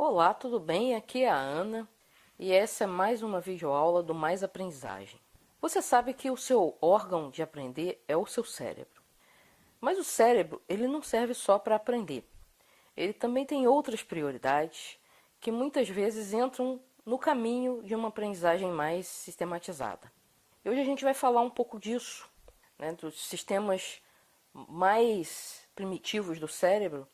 Olá, tudo bem? Aqui é a Ana e essa é mais uma videoaula do Mais Aprendizagem. Você sabe que o seu órgão de aprender é o seu cérebro. Mas o cérebro, ele não serve só para aprender. Ele também tem outras prioridades que muitas vezes entram no caminho de uma aprendizagem mais sistematizada. E hoje a gente vai falar um pouco disso, né, dos sistemas mais primitivos do cérebro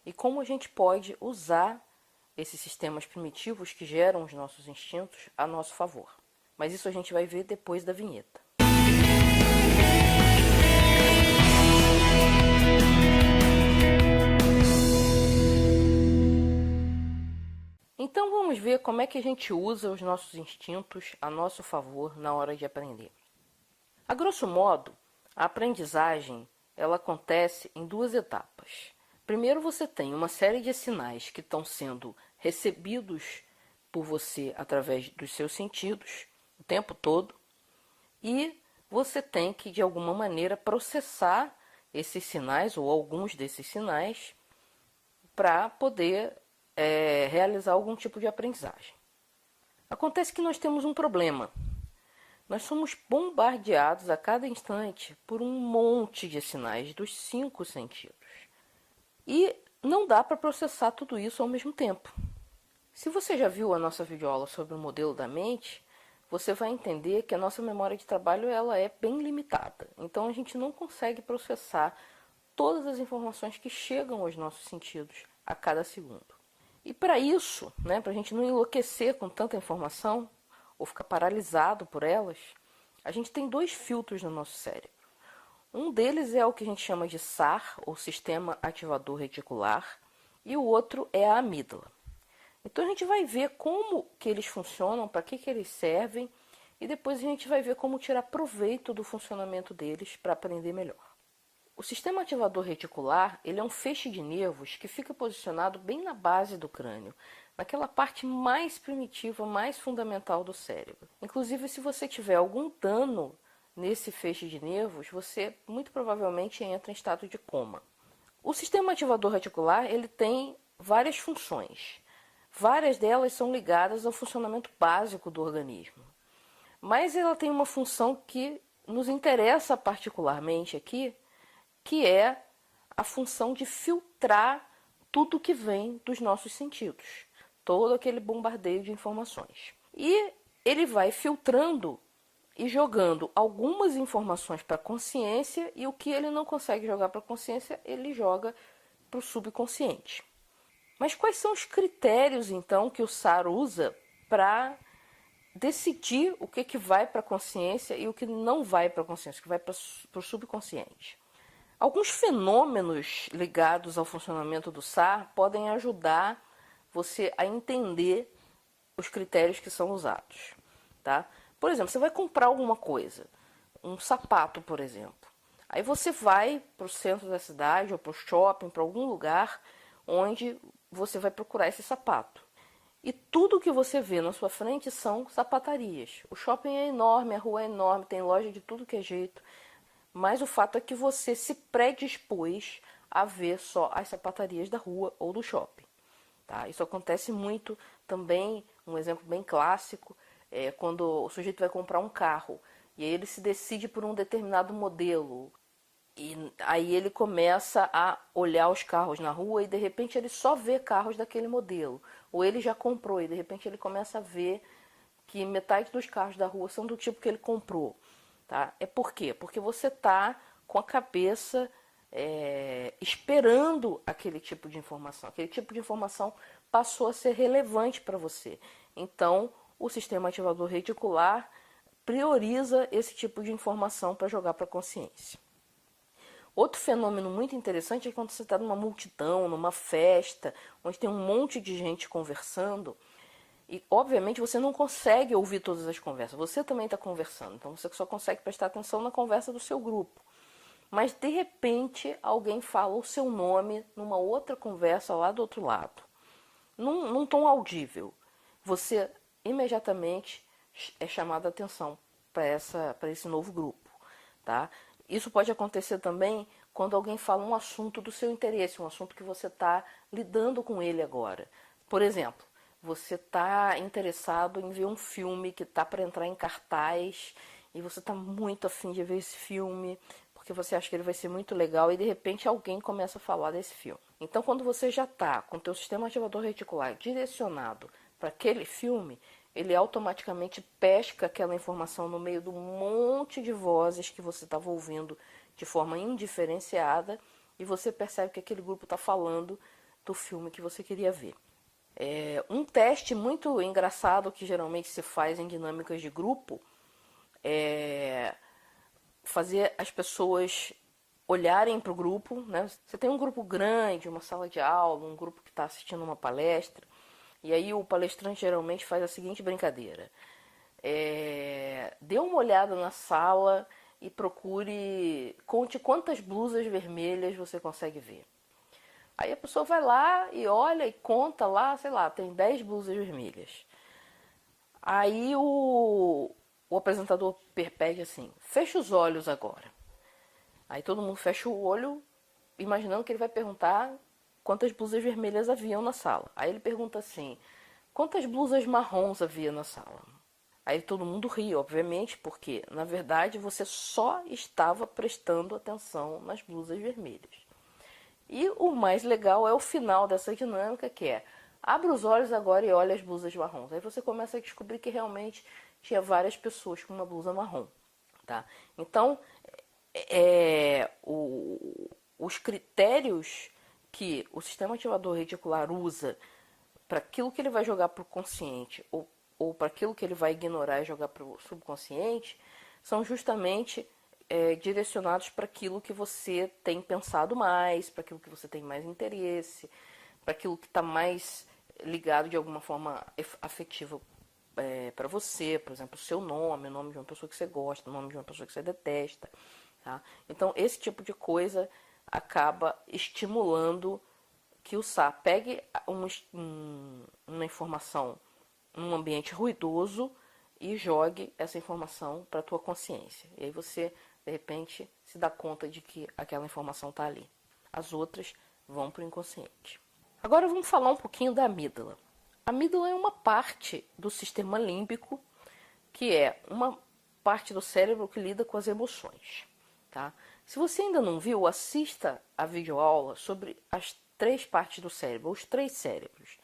e como a gente pode usar esses sistemas primitivos que geram os nossos instintos a nosso favor. Mas isso a gente vai ver depois da vinheta. Então vamos ver como é que a gente usa os nossos instintos a nosso favor na hora de aprender. A grosso modo, a aprendizagem ela acontece em duas etapas. Primeiro você tem uma série de sinais que estão sendo recebidos por você através dos seus sentidos o tempo todo e você tem que de alguma maneira processar esses sinais ou alguns desses sinais para poder realizar algum tipo de aprendizagem. Acontece que nós temos um problema. Nós somos bombardeados a cada instante por um monte de sinais dos 5 sentidos. E não dá para processar tudo isso ao mesmo tempo. Se você já viu a nossa videoaula sobre o modelo da mente, você vai entender que a nossa memória de trabalho ela é bem limitada. Então a gente não consegue processar todas as informações que chegam aos nossos sentidos a cada segundo. E para isso, né, para a gente não enlouquecer com tanta informação ou ficar paralisado por elas, a gente tem dois filtros no nosso cérebro. Um deles é o que a gente chama de SAR, ou Sistema Ativador Reticular, e o outro é a amígdala. Então a gente vai ver como que eles funcionam, para que eles servem, e depois a gente vai ver como tirar proveito do funcionamento deles para aprender melhor. O sistema ativador reticular ele é um feixe de nervos que fica posicionado bem na base do crânio, naquela parte mais primitiva, mais fundamental do cérebro. Inclusive, se você tiver algum dano nesse feixe de nervos, você muito provavelmente entra em estado de coma. O sistema ativador reticular ele tem várias funções. Várias delas são ligadas ao funcionamento básico do organismo. Mas ela tem uma função que nos interessa particularmente aqui, que é a função de filtrar tudo que vem dos nossos sentidos, todo aquele bombardeio de informações. E ele vai filtrando e jogando algumas informações para a consciência e o que ele não consegue jogar para a consciência, ele joga para o subconsciente. Mas quais são os critérios, então, que o SAR usa para decidir o que vai para a consciência e o que não vai para a consciência, o que vai para o subconsciente? Alguns fenômenos ligados ao funcionamento do SAR podem ajudar você a entender os critérios que são usados. Tá? Por exemplo, você vai comprar alguma coisa, um sapato, por exemplo. Aí você vai para o centro da cidade ou para o shopping, para algum lugar onde você vai procurar esse sapato. E tudo que você vê na sua frente são sapatarias. O shopping é enorme, a rua é enorme, tem loja de tudo que é jeito. Mas o fato é que você se predispôs a ver só as sapatarias da rua ou do shopping. Tá? Isso acontece muito também, um exemplo bem clássico, é quando o sujeito vai comprar um carro e aí ele se decide por um determinado modelo. E aí ele começa a olhar os carros na rua e de repente ele só vê carros daquele modelo. Ou ele já comprou e de repente ele começa a ver que metade dos carros da rua são do tipo que ele comprou. Tá? É por quê? Porque você está com a cabeça esperando aquele tipo de informação. Aquele tipo de informação passou a ser relevante para você. Então, o sistema ativador reticular prioriza esse tipo de informação para jogar para a consciência. Outro fenômeno muito interessante é quando você está numa multidão, numa festa, onde tem um monte de gente conversando. E, obviamente, você não consegue ouvir todas as conversas. Você também está conversando. Então, você só consegue prestar atenção na conversa do seu grupo. Mas, de repente, alguém fala o seu nome numa outra conversa lá do outro lado. Num tom audível. Você, imediatamente, é chamado a atenção para esse novo grupo. Tá? Isso pode acontecer também quando alguém fala um assunto do seu interesse, um assunto que você está lidando com ele agora. Por exemplo, você está interessado em ver um filme que está para entrar em cartaz e você está muito afim de ver esse filme porque você acha que ele vai ser muito legal e de repente alguém começa a falar desse filme. Então, quando você já está com o teu sistema ativador reticular direcionado para aquele filme, ele automaticamente pesca aquela informação no meio do monte de vozes que você estava ouvindo de forma indiferenciada e você percebe que aquele grupo está falando do filme que você queria ver. Um teste muito engraçado que geralmente se faz em dinâmicas de grupo é fazer as pessoas olharem para o grupo, né? Você tem um grupo grande, uma sala de aula, um grupo que está assistindo uma palestra, e aí o palestrante geralmente faz a seguinte brincadeira. Dê uma olhada na sala e conte quantas blusas vermelhas você consegue ver. Aí a pessoa vai lá e olha e conta lá, sei lá, tem 10 blusas vermelhas. Aí o apresentador pede assim, fecha os olhos agora. Aí todo mundo fecha o olho, imaginando que ele vai perguntar quantas blusas vermelhas haviam na sala. Aí ele pergunta assim, quantas blusas marrons havia na sala? Aí todo mundo ri, obviamente, porque na verdade você só estava prestando atenção nas blusas vermelhas. E o mais legal é o final dessa dinâmica, que é abre os olhos agora e olha as blusas marrons. Aí você começa a descobrir que realmente tinha várias pessoas com uma blusa marrom. Tá? Então, os critérios que o sistema ativador reticular usa para aquilo que ele vai jogar para o consciente ou para aquilo que ele vai ignorar e jogar para o subconsciente são justamente direcionados para aquilo que você tem pensado mais, para aquilo que você tem mais interesse, para aquilo que está mais ligado de alguma forma afetiva para você, por exemplo, o seu nome, o nome de uma pessoa que você gosta, o nome de uma pessoa que você detesta. Tá? Então, esse tipo de coisa acaba estimulando que o SA pegue uma informação num ambiente ruidoso e jogue essa informação para a tua consciência. E aí você, de repente, se dá conta de que aquela informação está ali. As outras vão para o inconsciente. Agora vamos falar um pouquinho da amígdala. A amígdala é uma parte do sistema límbico, que é uma parte do cérebro que lida com as emoções. Tá? Se você ainda não viu, assista a videoaula sobre as 3 partes do cérebro, os 3 cérebros.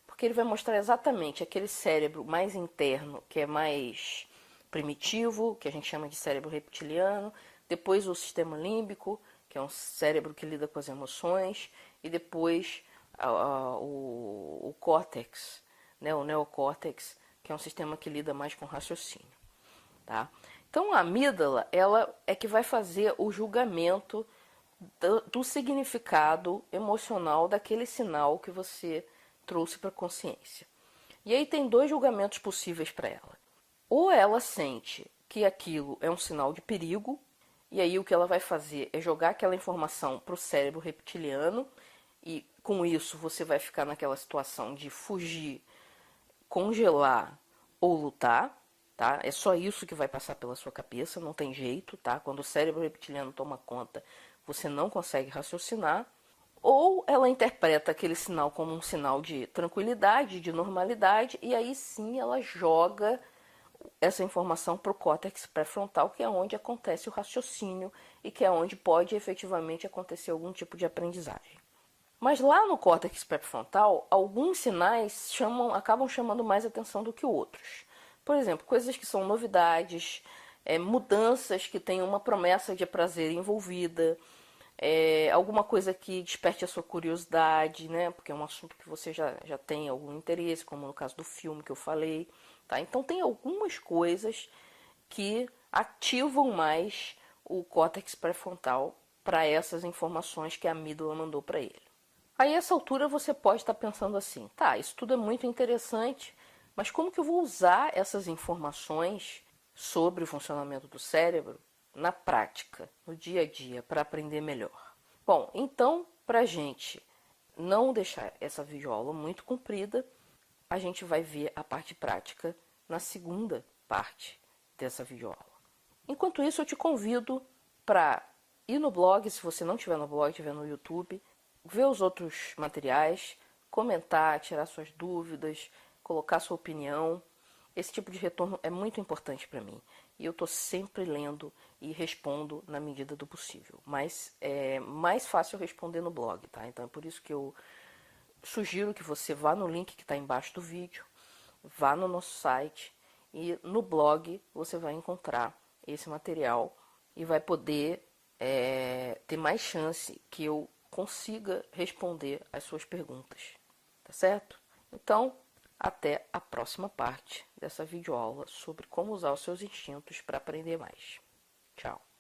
Porque ele vai mostrar exatamente aquele cérebro mais interno, que é mais primitivo, que a gente chama de cérebro reptiliano, depois o sistema límbico, que é um cérebro que lida com as emoções, e depois o córtex, né, o neocórtex, que é um sistema que lida mais com raciocínio. Tá? Então a amígdala ela é que vai fazer o julgamento do significado emocional daquele sinal que você trouxe para a consciência. E aí tem 2 julgamentos possíveis para ela. Ou ela sente que aquilo é um sinal de perigo, e aí o que ela vai fazer é jogar aquela informação para o cérebro reptiliano, e com isso você vai ficar naquela situação de fugir, congelar ou lutar. Tá? É só isso que vai passar pela sua cabeça, não tem jeito. Tá? Quando o cérebro reptiliano toma conta, você não consegue raciocinar. Ou ela interpreta aquele sinal como um sinal de tranquilidade, de normalidade, e aí sim ela joga essa informação para o córtex pré-frontal, que é onde acontece o raciocínio e que é onde pode efetivamente acontecer algum tipo de aprendizagem. Mas lá no córtex pré-frontal, alguns sinais acabam chamando mais atenção do que outros. Por exemplo, coisas que são novidades, mudanças que têm uma promessa de prazer envolvida, alguma coisa que desperte a sua curiosidade, né? Porque é um assunto que você já tem algum interesse, como no caso do filme que eu falei. Tá? Então tem algumas coisas que ativam mais o córtex pré-frontal para essas informações que a amígdala mandou para ele. Aí, a essa altura, você pode estar pensando assim, tá, isso tudo é muito interessante, mas como que eu vou usar essas informações sobre o funcionamento do cérebro na prática, no dia a dia, para aprender melhor? Bom, então, para a gente não deixar essa videoaula muito comprida, a gente vai ver a parte prática na segunda parte dessa videoaula. Enquanto isso, eu te convido para ir no blog, se você não estiver no blog, estiver no YouTube, ver os outros materiais, comentar, tirar suas dúvidas, colocar sua opinião. Esse tipo de retorno é muito importante para mim. E eu estou sempre lendo e respondo na medida do possível. Mas é mais fácil responder no blog, tá? Então é por isso que eu sugiro que você vá no link que está embaixo do vídeo, vá no nosso site e no blog você vai encontrar esse material e vai poder ter mais chance que eu consiga responder as suas perguntas, tá certo? Então, até a próxima parte dessa videoaula sobre como usar os seus instintos para aprender mais. Tchau!